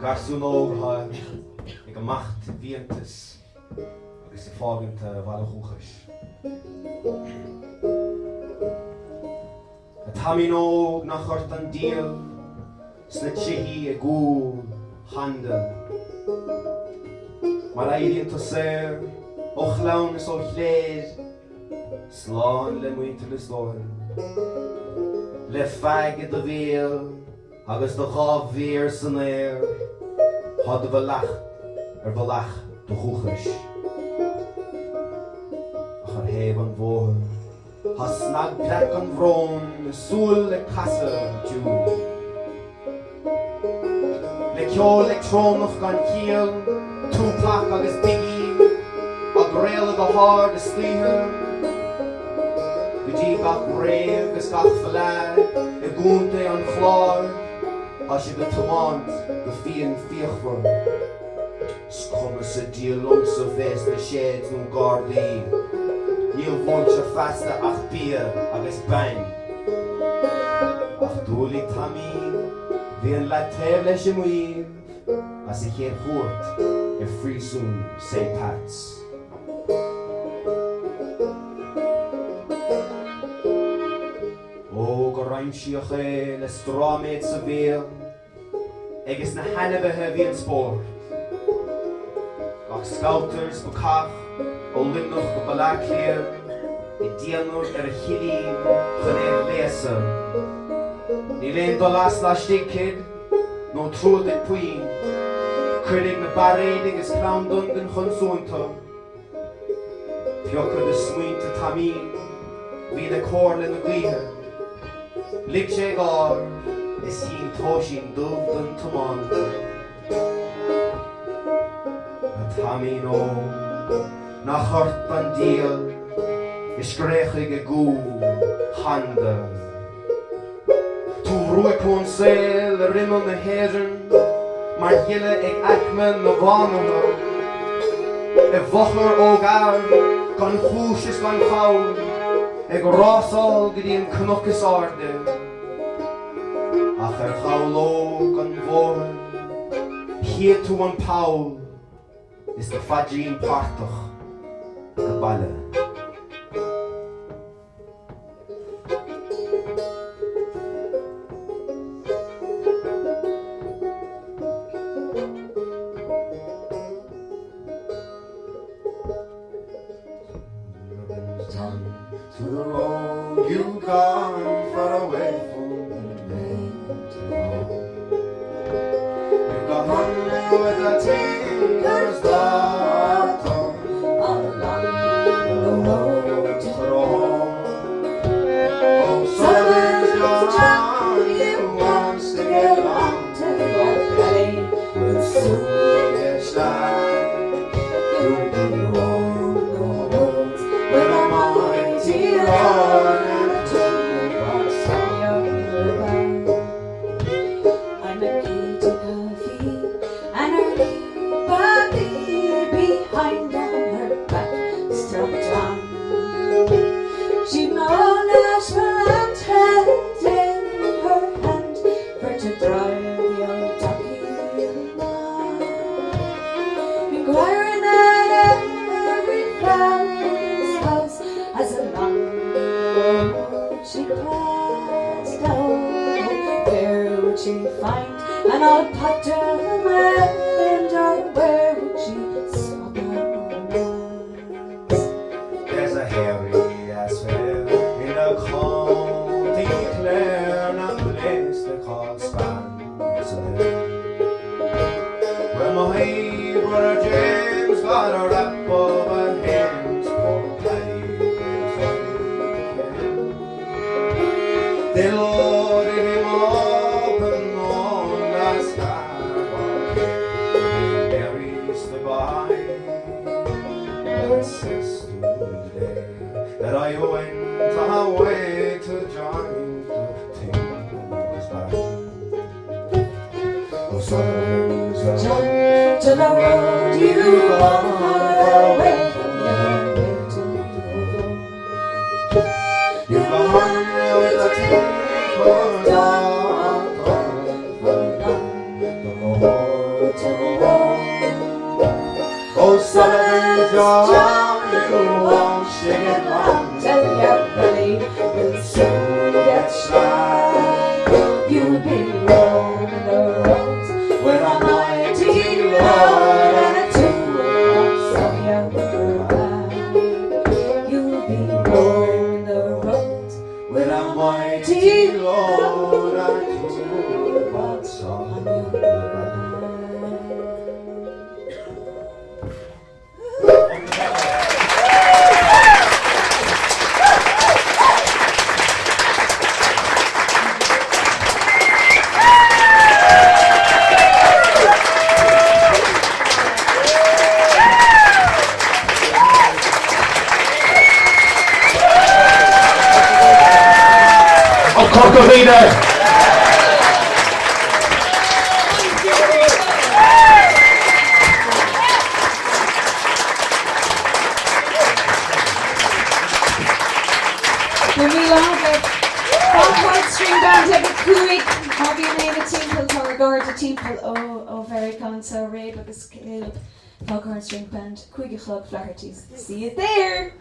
Garsún ógha ag macht víantas agus fáganta bhalachuchas. A tamín óg nach chort an díal sna tihí a gúl handa. Mar éiríonn séir ó chlán is ó chléir sláán le muinte na slóin. Le feigid a bhéal agus do gábhír san éir had bhealach bhealach do chuchas. Ach ar héamh an bhóthain Tá snag brec an bhrón súil le casa dú. Le ceol le trónach gan cíal túpach agus bigí ag réal go háir is slíthe. Go dtí gach réamh agus gach filleadh I gúnta an chláir a si go tomáint go fíon fíochmhar. Scumas a díal sa bheits na séad nó gardaí. Níl bhaint se festa ach bia agus bain. Ach dúlaigh tamín, bhíonn le taobh leis an mhuíomh as I chéad chuairt ar phríosún St. Pat's. Ó go roimsíoch é le stráméid sa bhéal agus na hanabhathe bhíonn spór. Gach scouters go cach ó limnach go balacléir I díanúir ar a chilín chun éir léasa. Ní léon do las laistigcid nó trúd ag puin, chuirigh na baréid agus clán dungan chun súnta. Bheochar na smaointe tamín, bhí na cóir le na glíthe. Lig sé gár is hín tóisín dubh don tomáinte. A tamín ó na chort an díal is gréchaigh a gúl handa. Tú ruaigh chun saoil a rimmel na héireann mar dhiile ag eicme na bhánatha. I bhochar ó gar gan chúis gan chawl ag rásáil go dtí an cnochas arde. Ach ar chawl ó gan bhóthain hiad tú an pawl is the fadrín pártach go baile. To the road you've gone far away from the main to home. You've got money with a tinker's daughter along the road to home. Oh, someone's John, you wants to get on to the plane. Will soon get shine. You'll be rolling the roads with a mighty roar and a toolbox on your back. I'm a key to coffee and her new baby behind on her back strapped on. She moaned Nashville and held in her hand for to drive the old donkey along, inquiring at every fellow's house as along the road she passed. Oh, where would she find an old potter man, or where would she swap her romance? There's a hairy ass fair in the county Clare, in a place they call Spencer Hill, where my brother James got a rap over hens for they loaded him up and on the skywalk. He buries the body and says today that I went away to join the things back. Oh, so John, to the road you go far away from your native home. You go hungry with a tinker's daughter along the road day will soon get shy. You'll be roaming the roads with a mighty Lord and a toolbox of younger eye. You'll be roaming the roads With a mighty Lord and toolbox on your back. Of Corcovina. String band ag cuaig hobby mé timppel tá gáir de timppel ó Vericon so réad agus céil Foghorn String Band cuaig a chlog Flaherty's. See you there!